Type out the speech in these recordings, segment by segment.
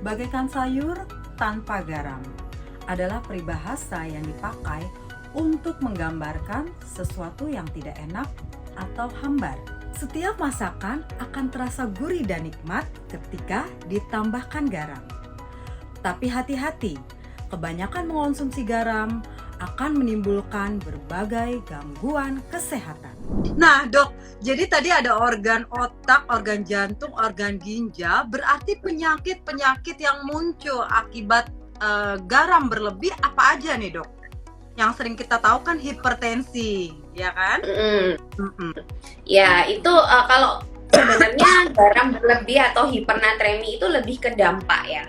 Bagaikan sayur tanpa garam adalah peribahasa yang dipakai untuk menggambarkan sesuatu yang tidak enak atau hambar. Setiap masakan akan terasa gurih dan nikmat ketika ditambahkan garam. Tapi hati-hati, kebanyakan mengonsumsi garam akan menimbulkan berbagai gangguan kesehatan. Nah dok, jadi tadi ada organ otak, organ jantung, organ ginjal, berarti penyakit-penyakit yang muncul akibat garam berlebih apa aja nih dok? Yang sering kita tahu kan hipertensi, ya kan? Ya, itu kalau sebenarnya garam berlebih atau hipernatremi itu lebih ke dampak ya.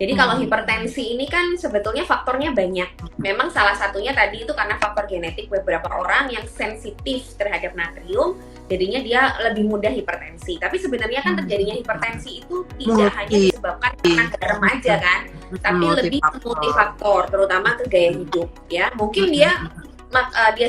Jadi kalau hipertensi ini kan sebetulnya faktornya banyak. Memang salah satunya tadi itu karena faktor genetik beberapa orang yang sensitif terhadap natrium, jadinya dia lebih mudah hipertensi. Tapi sebenarnya kan terjadinya hipertensi itu tidak hanya disebabkan karena garam aja kan, tapi lebih multifaktor, terutama ke gaya hidup ya. Mungkin dia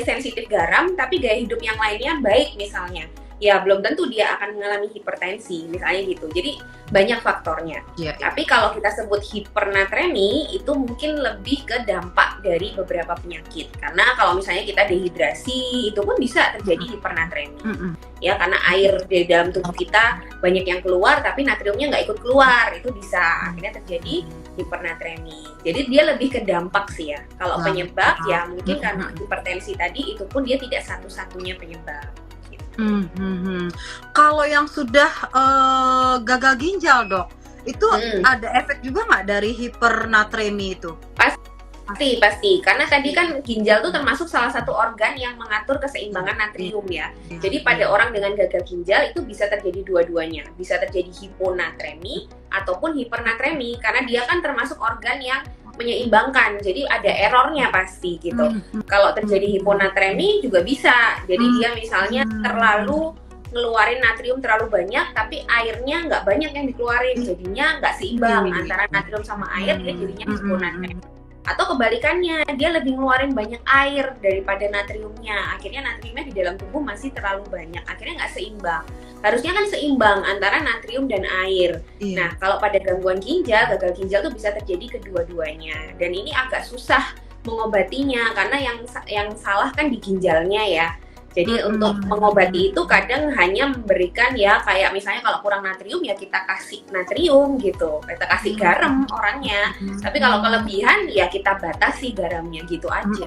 sensitif garam, tapi gaya hidup yang lainnya baik misalnya. Ya belum tentu dia akan mengalami hipertensi misalnya gitu. Jadi banyak faktornya. Tapi kalau kita sebut hipernatremi itu mungkin lebih ke dampak dari beberapa penyakit. Karena kalau misalnya kita dehidrasi itu pun bisa terjadi hipernatremi. Ya karena air di dalam tubuh kita banyak yang keluar tapi natriumnya nggak ikut keluar, itu bisa akhirnya terjadi hipernatremi. Jadi dia lebih ke dampak sih ya. Kalau penyebab ya mungkin karena hipertensi tadi itu pun dia tidak satu-satunya penyebab. Kalau yang sudah gagal ginjal dok, itu ada efek juga nggak dari hipernatremi itu? Pasti, karena tadi kan ginjal tuh termasuk salah satu organ yang mengatur keseimbangan natrium ya. Jadi pada orang dengan gagal ginjal itu bisa terjadi dua-duanya, bisa terjadi hiponatremi ataupun hipernatremi, karena dia kan termasuk organ yang menyeimbangkan, jadi ada errornya pasti gitu. Kalau terjadi hiponatremi juga bisa, jadi dia misalnya terlalu ngeluarin natrium terlalu banyak, tapi airnya nggak banyak yang dikeluarin, jadinya nggak seimbang antara natrium sama air, dia jadinya hiponatremi. Atau kebalikannya, dia lebih ngeluarin banyak air daripada natriumnya, akhirnya natriumnya di dalam tubuh masih terlalu banyak, akhirnya nggak seimbang. Harusnya kan seimbang antara natrium dan air. Nah, kalau pada gangguan ginjal, gagal ginjal tuh bisa terjadi kedua-duanya. Dan ini agak susah mengobatinya, karena yang salah kan di ginjalnya ya. Jadi untuk mengobati itu kadang hanya memberikan ya kayak misalnya kalau kurang natrium ya kita kasih natrium gitu, kita kasih garam orangnya. Tapi kalau kelebihan ya kita batasi garamnya gitu aja.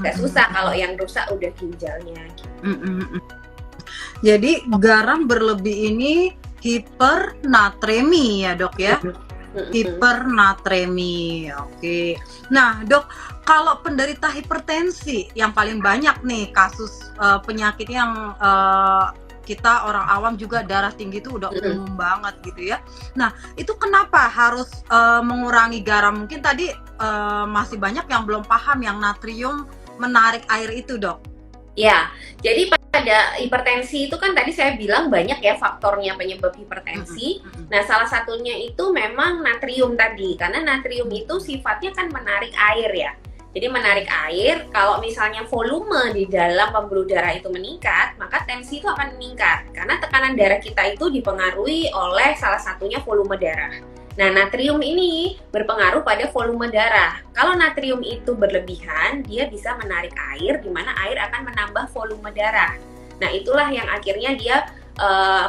Gak susah kalau yang rusak udah ginjalnya. Gitu. Jadi garam berlebih ini hipernatremi ya dok ya? Hipernatremi, oke. Nah dok, kalau penderita hipertensi yang paling banyak nih kasus penyakit yang kita orang awam juga darah tinggi itu udah umum banget gitu ya. Nah itu kenapa harus mengurangi garam? Mungkin tadi masih banyak yang belum paham yang natrium menarik air itu dok. Ya, jadi pada hipertensi itu kan tadi saya bilang banyak ya faktornya penyebab hipertensi. Nah, salah satunya itu memang natrium tadi, karena natrium itu sifatnya kan menarik air ya. Jadi menarik air, kalau misalnya volume di dalam pembuluh darah itu meningkat, maka tensi itu akan meningkat. Karena tekanan darah kita itu dipengaruhi oleh salah satunya volume darah. Nah, natrium ini berpengaruh pada volume darah. Kalau natrium itu berlebihan, dia bisa menarik air, di mana air akan menambah volume darah. Nah, itulah yang akhirnya dia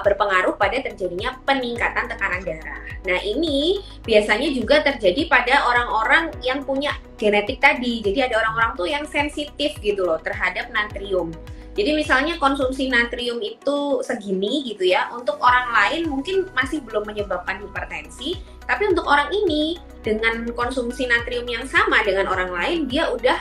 berpengaruh pada terjadinya peningkatan tekanan darah. Nah, ini biasanya juga terjadi pada orang-orang yang punya genetik tadi. Jadi ada orang-orang tuh yang sensitif gitu loh terhadap natrium. Jadi misalnya konsumsi natrium itu segini gitu ya, untuk orang lain mungkin masih belum menyebabkan hipertensi, tapi untuk orang ini dengan konsumsi natrium yang sama dengan orang lain, dia udah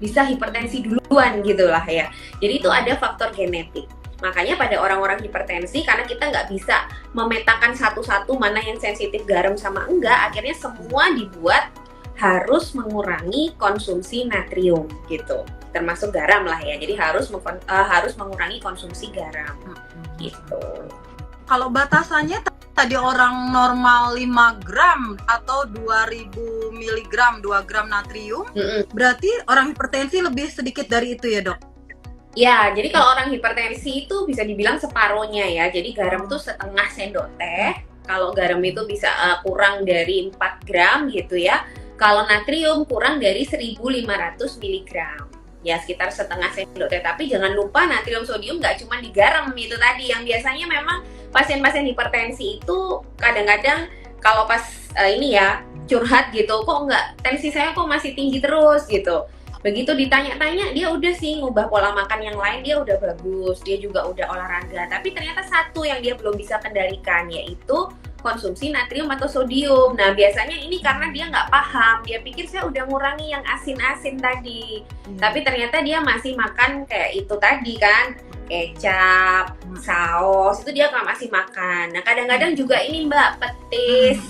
bisa hipertensi duluan gitu lah ya. Jadi itu ada faktor genetik. Makanya pada orang-orang hipertensi, karena kita nggak bisa memetakan satu-satu mana yang sensitif garam sama enggak, akhirnya semua dibuat harus mengurangi konsumsi natrium gitu. Termasuk garam lah ya, jadi harus mengurangi konsumsi garam gitu. Kalau batasannya tadi orang normal 5 gram atau 2000 mg 2 gram natrium, berarti orang hipertensi lebih sedikit dari itu ya dok? Ya, jadi kalau orang hipertensi itu bisa dibilang separohnya ya, jadi garam tuh setengah sendok teh, Kalau garam itu bisa kurang dari 4 gram gitu ya. Kalau natrium kurang dari 1.500 miligram. Ya sekitar setengah sendok teh. Tapi jangan lupa natrium sodium nggak cuma di garam itu tadi. Yang biasanya memang pasien-pasien hipertensi itu kadang-kadang kalau pas ini ya curhat gitu, kok nggak, tensi saya kok masih tinggi terus gitu. Begitu ditanya-tanya, dia udah sih ngubah pola makan yang lain, dia udah bagus, dia juga udah olahraga. Tapi ternyata satu yang dia belum bisa kendalikan, yaitu konsumsi natrium atau sodium. Nah biasanya ini karena dia nggak paham, dia pikir saya udah ngurangi yang asin-asin tadi. Tapi ternyata dia masih makan kayak itu tadi kan, kecap, saus, itu dia masih makan. Nah kadang-kadang juga ini Mbak, petis,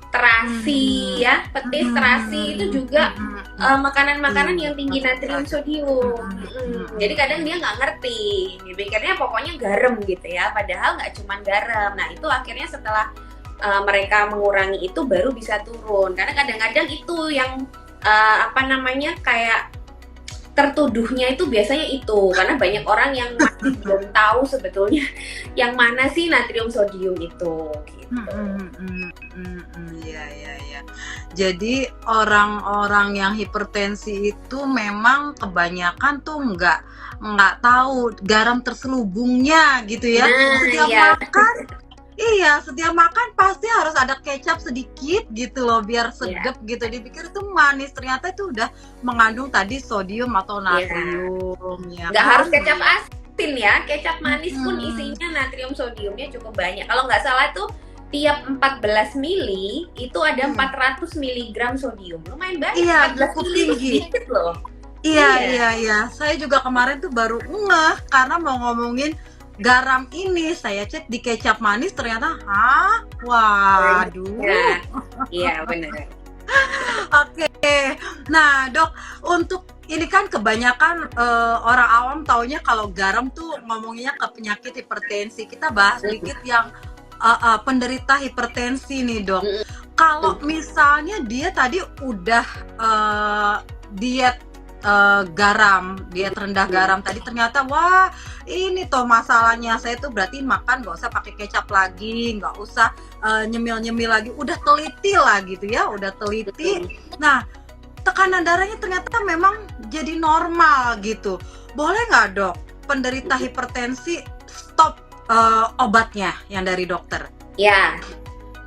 terasi ya, petis, terasi itu juga makanan-makanan yang tinggi natrium sodium. Jadi kadang dia nggak ngerti, dipikirnya pokoknya garam gitu ya, padahal nggak cuma garam. Nah itu akhirnya setelah mereka mengurangi itu baru bisa turun, karena kadang-kadang itu yang kayak tertuduhnya itu biasanya itu, karena banyak orang yang masih belum tahu sebetulnya yang mana sih natrium sodium itu gitu. Ya. Jadi orang-orang yang hipertensi itu memang kebanyakan tuh nggak tahu garam terselubungnya gitu ya. Setiap makan pasti harus ada kecap sedikit gitu loh biar sedep gitu. Dipikir itu manis, ternyata itu udah mengandung tadi sodium atau natrium. Nggak harus kecap asin ya, kecap manis pun isinya natrium sodiumnya cukup banyak. Kalau nggak salah tuh tiap 14 mili itu ada 400 miligram sodium. Lumayan banyak. Iya, 14 cukup mili tinggi. sedikit loh. Iya. Saya juga kemarin tuh baru ngeh karena mau ngomongin garam ini. Saya cek di kecap manis ternyata, waduh. Iya, benar. Oke. Nah, Dok, untuk ini kan kebanyakan orang awam taunya kalau garam tuh ngomonginnya ke penyakit hipertensi. Kita bahas sedikit yang penderita hipertensi nih Dok. Kalau misalnya dia tadi udah diet garam, diet rendah garam tadi, ternyata wah ini toh masalahnya, saya tuh berarti makan nggak usah pakai kecap lagi, nggak usah nyemil-nyemil lagi, udah teliti lah gitu ya, udah teliti. Nah tekanan darahnya ternyata memang jadi normal gitu. Boleh nggak Dok penderita hipertensi stop obatnya yang dari dokter? Ya,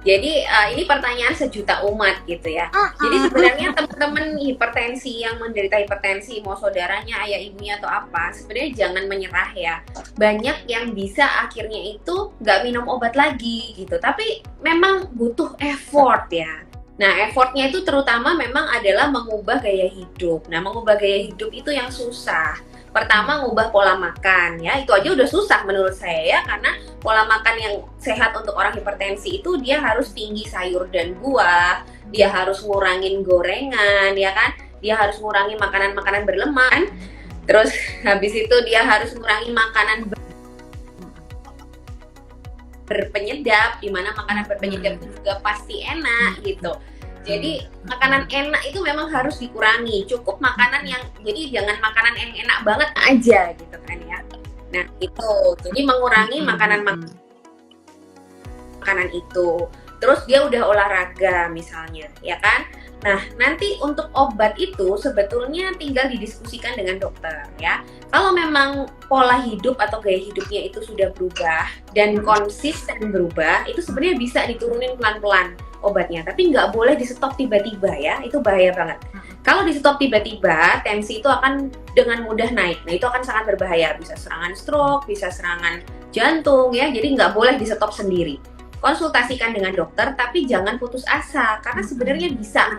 jadi ini pertanyaan sejuta umat gitu ya. Jadi sebenarnya teman-teman hipertensi yang menderita hipertensi, mau saudaranya, ayah ibunya atau apa, sebenarnya jangan menyerah ya. Banyak yang bisa akhirnya itu nggak minum obat lagi gitu, tapi memang butuh effort ya. Nah, effortnya itu terutama memang adalah mengubah gaya hidup. Nah, mengubah gaya hidup itu yang susah. Pertama, ngubah pola makan ya, itu aja udah susah menurut saya ya, karena pola makan yang sehat untuk orang hipertensi itu dia harus tinggi sayur dan buah, dia harus ngurangin gorengan ya kan, dia harus ngurangi makanan-makanan berlemak, terus habis itu dia harus ngurangi makanan berpenyedap, di mana makanan berpenyedap itu juga pasti enak gitu. Jadi makanan enak itu memang harus dikurangi. Cukup makanan yang, jadi jangan makanan yang enak banget aja gitu kan ya. Nah itu, jadi mengurangi makanan itu. Terus dia udah olahraga misalnya, ya kan? Nah nanti untuk obat itu sebetulnya tinggal didiskusikan dengan dokter ya. Kalau memang pola hidup atau gaya hidupnya itu sudah berubah dan konsisten berubah, itu sebenarnya bisa diturunin pelan-pelan obatnya, tapi nggak boleh di stop tiba-tiba ya, itu bahaya banget. Kalau di stop tiba-tiba, tensi itu akan dengan mudah naik. Nah itu akan sangat berbahaya, bisa serangan stroke, bisa serangan jantung ya, jadi nggak boleh di stop sendiri. Konsultasikan dengan dokter, tapi jangan putus asa, karena sebenarnya bisa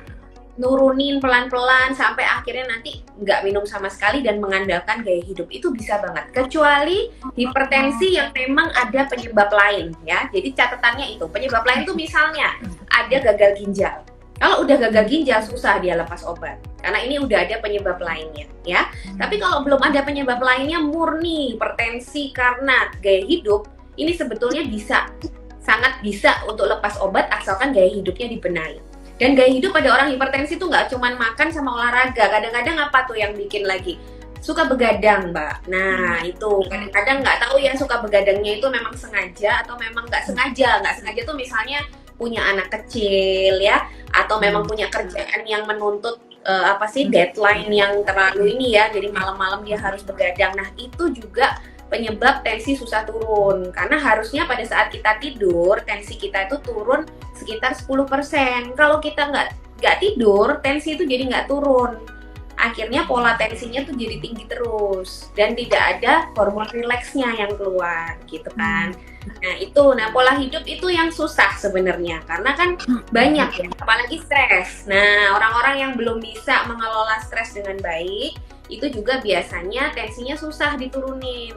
nurunin pelan-pelan sampai akhirnya nanti nggak minum sama sekali dan mengandalkan gaya hidup, itu bisa banget. Kecuali hipertensi yang memang ada penyebab lain ya. Jadi catatannya itu, penyebab lain itu misalnya ada gagal ginjal. Kalau udah gagal ginjal susah dia lepas obat, karena ini udah ada penyebab lainnya ya. Tapi kalau belum ada penyebab lainnya, murni hipertensi karena gaya hidup, ini sebetulnya sangat bisa untuk lepas obat asalkan gaya hidupnya dibenahi. Dan gaya hidup pada orang hipertensi itu nggak cuma makan sama olahraga. Kadang-kadang apa tuh yang bikin lagi? suka begadang, Mbak. Nah, itu kadang-kadang nggak tahu ya suka begadangnya itu memang sengaja atau memang nggak sengaja. Nggak sengaja tuh misalnya punya anak kecil ya, atau memang punya kerjaan yang menuntut deadline yang terlalu ini ya, jadi malam-malam dia harus begadang. Nah, itu juga penyebab tensi susah turun, karena harusnya pada saat kita tidur tensi kita itu turun sekitar 10%. Kalau kita nggak tidur, tensi itu jadi nggak turun, akhirnya pola tensinya tuh jadi tinggi terus dan tidak ada hormon rileksnya yang keluar gitu kan. Nah pola hidup itu yang susah sebenarnya, karena kan banyak ya, apalagi stres. Nah, orang-orang yang belum bisa mengelola stres dengan baik itu juga biasanya tensinya susah diturunin.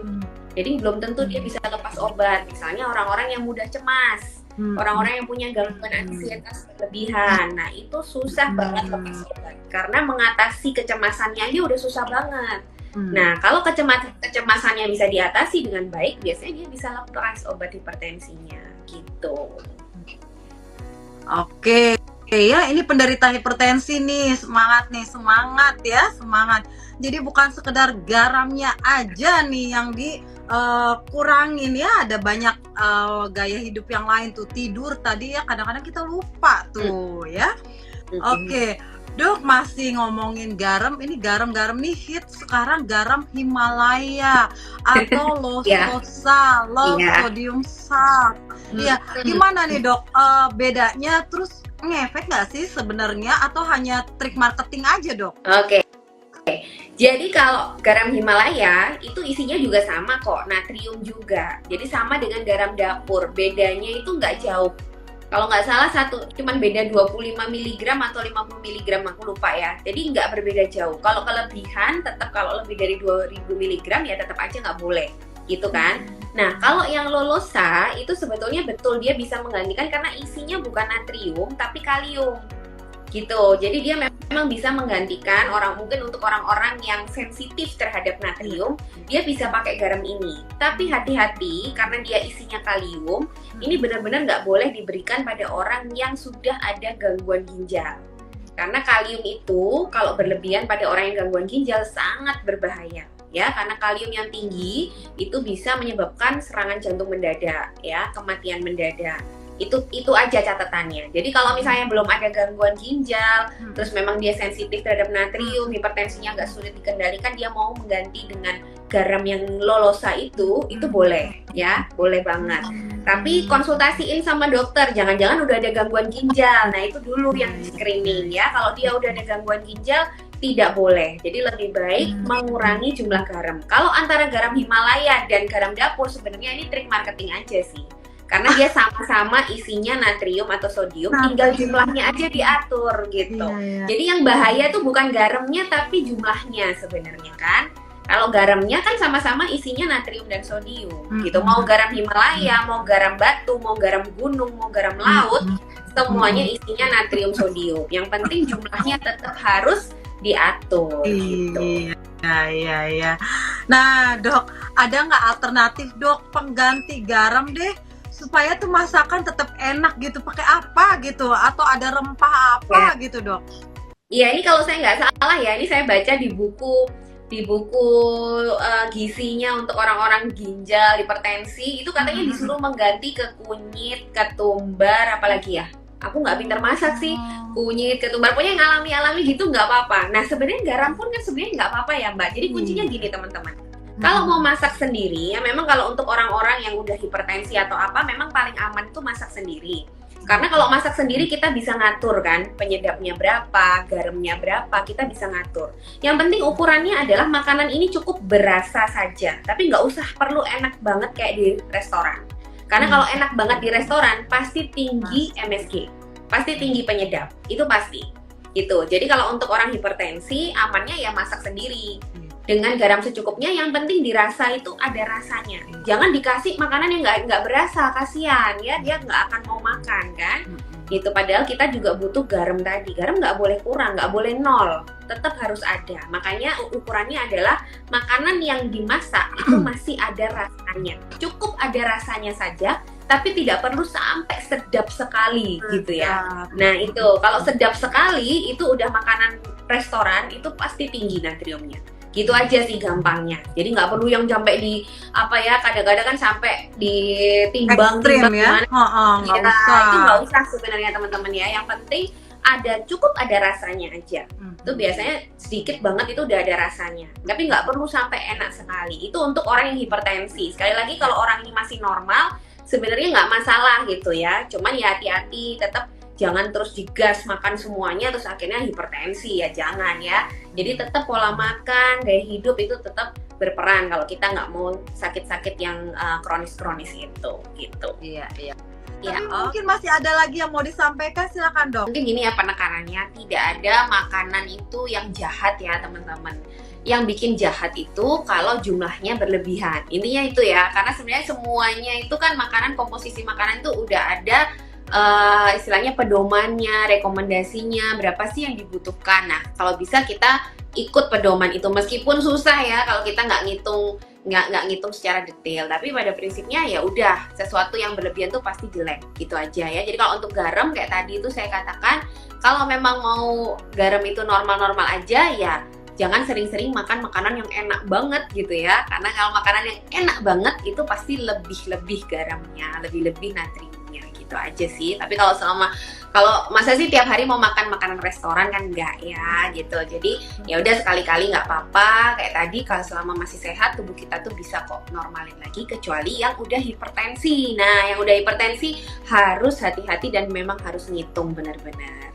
Jadi belum tentu dia bisa lepas obat. Misalnya orang-orang yang mudah cemas, orang-orang yang punya gangguan ansietas berlebihan. Nah, itu susah banget lepas obat karena mengatasi kecemasannya aja udah susah banget. Nah, kalau kecemasannya bisa diatasi dengan baik, biasanya dia bisa lepas obat hipertensinya, gitu. Oke, ya ini penderita hipertensi nih, semangat ya, semangat. Jadi bukan sekedar garamnya aja nih yang dikurangin ya, ada banyak gaya hidup yang lain tuh, tidur tadi ya, kadang-kadang kita lupa tuh ya. Oke. Dok, masih ngomongin garam, ini garam-garam nih hit sekarang, garam Himalaya atau low sodium salt. Iya, gimana nih dok? Bedanya terus ngefek nggak sih sebenarnya atau hanya trik marketing aja dok? Oke. Jadi kalau garam Himalaya itu isinya juga sama kok, natrium juga. Jadi sama dengan garam dapur, bedanya itu nggak jauh. Kalau nggak salah cuman beda 25 mg atau 50 mg, aku lupa ya. Jadi nggak berbeda jauh. Kalau kelebihan tetap, kalau lebih dari 2000 mg ya tetap aja nggak boleh, gitu kan. Nah, kalau yang Lolosa itu sebetulnya betul dia bisa menggantikan karena isinya bukan natrium tapi kalium. Gitu. Jadi dia memang bisa menggantikan mungkin untuk orang-orang yang sensitif terhadap natrium, dia bisa pakai garam ini. Tapi hati-hati karena dia isinya kalium, ini benar-benar nggak boleh diberikan pada orang yang sudah ada gangguan ginjal. Karena kalium itu kalau berlebihan pada orang yang gangguan ginjal sangat berbahaya. Ya, karena kalium yang tinggi itu bisa menyebabkan serangan jantung mendadak, ya, kematian mendadak. Itu aja catatannya. Jadi kalau misalnya belum ada gangguan ginjal, terus memang dia sensitif terhadap natrium, hipertensinya agak sulit dikendalikan, dia mau mengganti dengan garam yang Lolosa itu boleh ya, boleh banget. Tapi konsultasiin sama dokter, jangan-jangan udah ada gangguan ginjal. Nah, itu dulu yang screening ya. Kalau dia udah ada gangguan ginjal, tidak boleh. Jadi lebih baik mengurangi jumlah garam. Kalau antara garam Himalaya dan garam dapur, sebenarnya ini trik marketing aja sih. Karena dia sama-sama isinya natrium atau sodium, tinggal jumlahnya aja diatur gitu. Jadi yang bahaya tuh bukan garamnya tapi jumlahnya sebenarnya kan. Kalau garamnya kan sama-sama isinya natrium dan sodium gitu. Mau garam Himalaya, mau garam batu, mau garam gunung, mau garam laut, semuanya isinya natrium sodium. Yang penting jumlahnya tetap harus diatur gitu. Iya. Nah, dok, ada nggak alternatif dok pengganti garam deh? Supaya tuh masakan tetap enak gitu, pakai apa gitu, atau ada rempah apa gitu dok? Iya, ini kalau saya nggak salah ya, ini saya baca di buku gizinya untuk orang-orang ginjal hipertensi itu katanya disuruh mengganti ke kunyit, ketumbar, apalagi ya, aku nggak pinter masak sih, kunyit, ketumbar, pokoknya yang alami-alami gitu nggak apa-apa. Nah, sebenarnya garam pun kan sebenarnya nggak apa-apa ya Mbak. Jadi kuncinya gini teman-teman. Kalau mau masak sendiri, ya memang kalau untuk orang-orang yang udah hipertensi atau apa, memang paling aman itu masak sendiri. Karena kalau masak sendiri kita bisa ngatur kan, penyedapnya berapa, garamnya berapa, kita bisa ngatur. Yang penting ukurannya adalah makanan ini cukup berasa saja, tapi nggak usah perlu enak banget kayak di restoran. Karena kalau enak banget di restoran, pasti tinggi MSG, pasti tinggi penyedap, itu pasti. Gitu. Jadi kalau untuk orang hipertensi, amannya ya masak sendiri. Dengan garam secukupnya, yang penting dirasa itu ada rasanya. Jangan dikasih makanan yang nggak berasa, kasihan ya, dia nggak akan mau makan kan. Gitu, padahal kita juga butuh garam tadi. Garam nggak boleh kurang, nggak boleh nol, tetap harus ada. Makanya ukurannya adalah makanan yang dimasak itu masih ada rasanya. Cukup ada rasanya saja, tapi tidak perlu sampai sedap sekali gitu ya. Nah itu, kalau sedap sekali itu udah makanan restoran, itu pasti tinggi natriumnya. Gitu aja sih gampangnya. Jadi nggak perlu yang sampai di apa ya, kadang-kadang kan sampai ditimbang Ekstrim ya. Nggak ya, usah. itu nggak usah sebenarnya teman-teman ya. Yang penting cukup ada rasanya aja. Itu biasanya sedikit banget itu udah ada rasanya. Tapi nggak perlu sampai enak sekali. Itu untuk orang yang hipertensi. Sekali lagi kalau orang ini masih normal, sebenarnya nggak masalah gitu ya. Cuman ya hati-hati, tetap jangan terus digas makan semuanya terus akhirnya hipertensi ya, jangan ya. Jadi tetap pola makan, gaya hidup itu tetap berperan kalau kita nggak mau sakit-sakit yang kronis-kronis itu gitu. Iya. Ya, Tapi mungkin masih ada lagi yang mau disampaikan, silakan dok. mungkin gini ya penekanannya, tidak ada makanan itu yang jahat ya teman-teman. Yang bikin jahat itu kalau jumlahnya berlebihan. Intinya itu ya, karena sebenarnya semuanya itu kan makanan, komposisi makanan itu udah ada istilahnya pedomannya, rekomendasinya, berapa sih yang dibutuhkan. Nah, kalau bisa kita ikut pedoman itu, meskipun susah ya kalau kita nggak ngitung secara detail, tapi pada prinsipnya ya udah, sesuatu yang berlebihan tuh pasti jelek gitu aja ya. Jadi kalau untuk garam kayak tadi itu saya katakan, kalau memang mau garam itu normal-normal aja ya jangan sering-sering makan makanan yang enak banget gitu ya, karena kalau makanan yang enak banget itu pasti lebih garamnya, lebih natriumnya gitu aja sih. Tapi kalau masa sih tiap hari mau makan makanan restoran kan enggak ya gitu. Jadi ya udah sekali-kali nggak apa-apa. Kayak tadi kalau selama masih sehat tubuh kita tuh bisa kok normalin lagi, kecuali yang udah hipertensi. Nah, yang udah hipertensi harus hati-hati dan memang harus ngitung benar-benar.